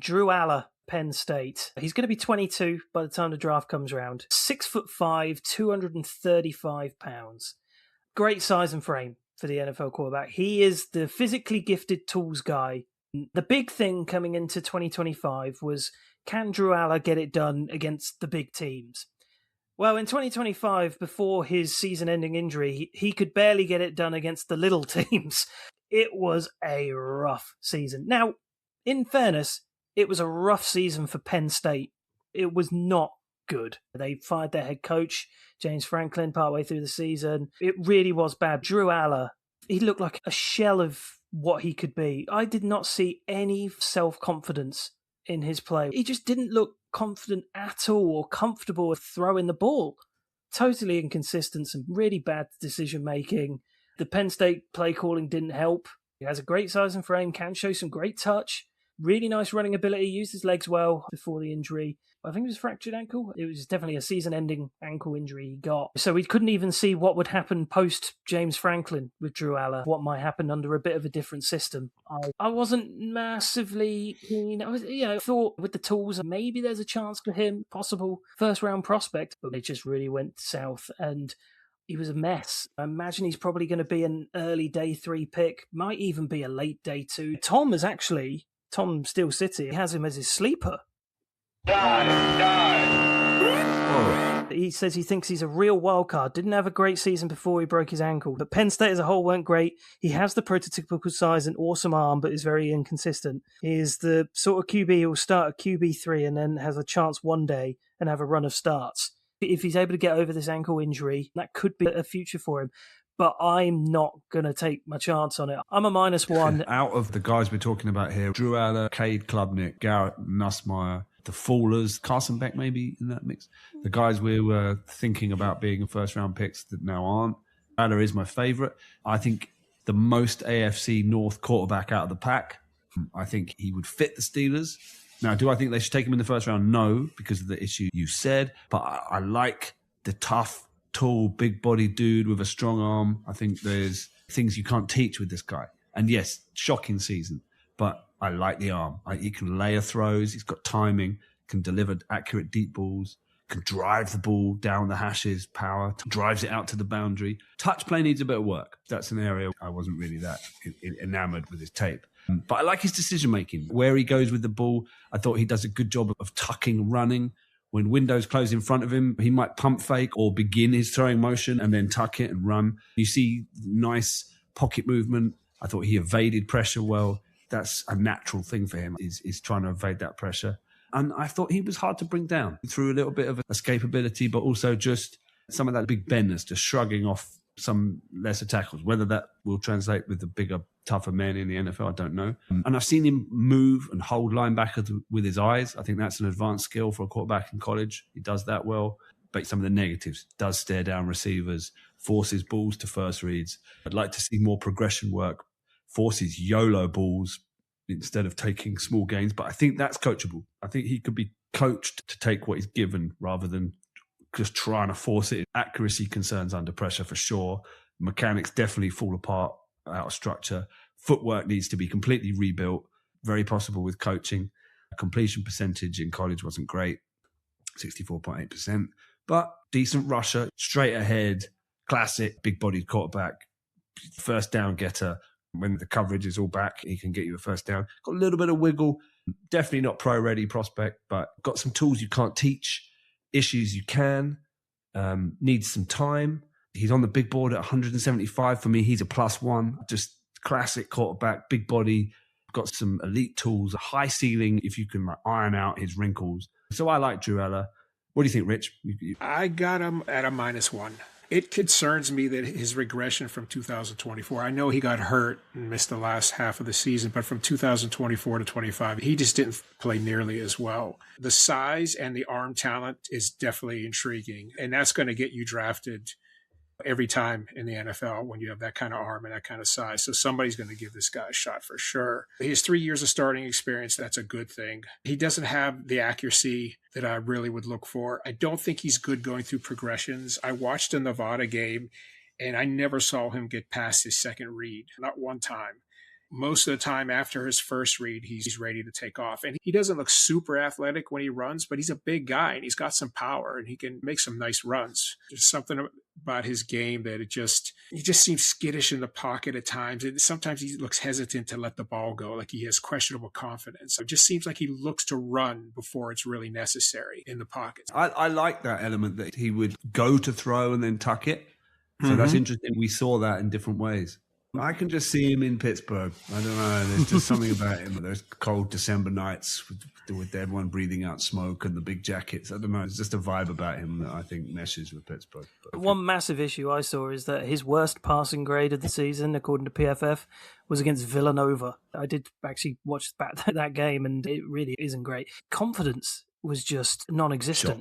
GradeAllar, Penn State. He's going to be 22 by the time the draft comes around. 6'5", 235 pounds. Great size and frame for the NFL quarterback. He is the physically gifted tools guy. The big thing coming into 2025 was, can GradeAllar get it done against the big teams? Well, in 2025, before his season-ending injury, he could barely get it done against the little teams. It was a rough season. Now, in fairness, it was a rough season for Penn State. It was not good. They fired their head coach, James Franklin, partway through the season. It really was bad. GradeAllar, he looked like a shell of what he could be. I did not see any self-confidence in his play. He just didn't look confident at all or comfortable with throwing the ball. Totally inconsistent, some really bad decision-making. The Penn State play calling didn't help. He has a great size and frame, can show some great touch. Really nice running ability, used his legs well before the injury. I think it was a fractured ankle. It was definitely a season-ending ankle injury he got. So we couldn't even see what would happen post-James Franklin with GradeAllar, what might happen under a bit of a different system. I wasn't massively keen. I thought with the tools, maybe there's a chance for him, possible first-round prospect, but it just really went south, and he was a mess. I imagine he's probably going to be an early day 3 pick, might even be a late day 2. Tom Steel City has him as his sleeper. Die. He says he thinks he's a real wild card. Didn't have a great season before he broke his ankle. But Penn State as a whole weren't great. He has the prototypical size and awesome arm, but is very inconsistent. He is the sort of QB who will start at QB3 and then has a chance one day and have a run of starts. If he's able to get over this ankle injury, that could be a future for him. But I'm not going to take my chance on it. I'm a -1. Out of the guys we're talking about here, GradeAllar, Cade Klubnik, Garrett Nussmeier, the Fallers, Carson Beck maybe in that mix. The guys we were thinking about being first-round picks that now aren't. GradeAllar is my favourite. I think the most AFC North quarterback out of the pack. I think he would fit the Steelers. Now, do I think they should take him in the first round? No, because of the issue you said. But I like the tough, tall, big-bodied dude with a strong arm. I think there's things you can't teach with this guy. And yes, shocking season, but I like the arm. He can layer throws. He's got timing, can deliver accurate deep balls, can drive the ball down the hashes, power, drives it out to the boundary. Touch play needs a bit of work. That's an area I wasn't really that enamored with his tape. But I like his decision-making. Where he goes with the ball, I thought he does a good job of tucking, running. When windows close in front of him, he might pump fake or begin his throwing motion and then tuck it and run. You see nice pocket movement. I thought he evaded pressure well. That's a natural thing for him, is trying to evade that pressure. And I thought he was hard to bring down through a little bit of escapability, but also just some of that big bendness, just shrugging off some lesser tackles. Whether that will translate with the bigger, tougher men in the NFL, I don't know. And I've seen him move and hold linebackers with his eyes. I think that's an advanced skill for a quarterback in college. He does that well. But some of the negatives, does stare down receivers, forces balls to first reads. I'd like to see more progression work, forces YOLO balls instead of taking small gains. But I think that's coachable. I think he could be coached to take what he's given rather than just trying to force it. Accuracy concerns under pressure for sure. Mechanics definitely fall apart out of structure. Footwork needs to be completely rebuilt. Very possible with coaching. Completion percentage in college wasn't great, 64.8%. But decent rusher, straight ahead, classic, big-bodied quarterback, first down getter. When the coverage is all back, he can get you a first down. Got a little bit of wiggle. Definitely not pro-ready prospect, but got some tools you can't teach, issues you can. Needs some time. He's on the big board at 175. For me, he's a +1. Just classic quarterback, big body, got some elite tools, a high ceiling if you can iron out his wrinkles. So I like GradeAllar. What do you think, Rich? I got him at a -1. It concerns me that his regression from 2024, I know he got hurt and missed the last half of the season, but from 2024 to 25, he just didn't play nearly as well. The size and the arm talent is definitely intriguing, and that's going to get you drafted every time in the NFL when you have that kind of arm and that kind of size. So somebody's going to give this guy a shot for sure. He has 3 years of starting experience. That's a good thing. He doesn't have the accuracy that I really would look for. I don't think he's good going through progressions. I watched a Nevada game and I never saw him get past his second read, not one time. most of the time after his first read, he's ready to take off. And he doesn't look super athletic when he runs, but he's a big guy and he's got some power and he can make some nice runs. There's something about his game that he just seems skittish in the pocket at times. And sometimes he looks hesitant to let the ball go, like he has questionable confidence. It just seems like he looks to run before it's really necessary in the pocket. I like that element that he would go to throw and then tuck it. So that's interesting. We saw that in different ways. I can just see him in Pittsburgh. I don't know. There's just something about him. Those cold December nights with everyone breathing out smoke and the big jackets. I don't know. There's just a vibe about him that I think meshes with Pittsburgh. One massive issue I saw is that his worst passing grade of the season, according to PFF, was against Villanova. I did actually watch that game, and it really isn't great. Confidence was just non-existent.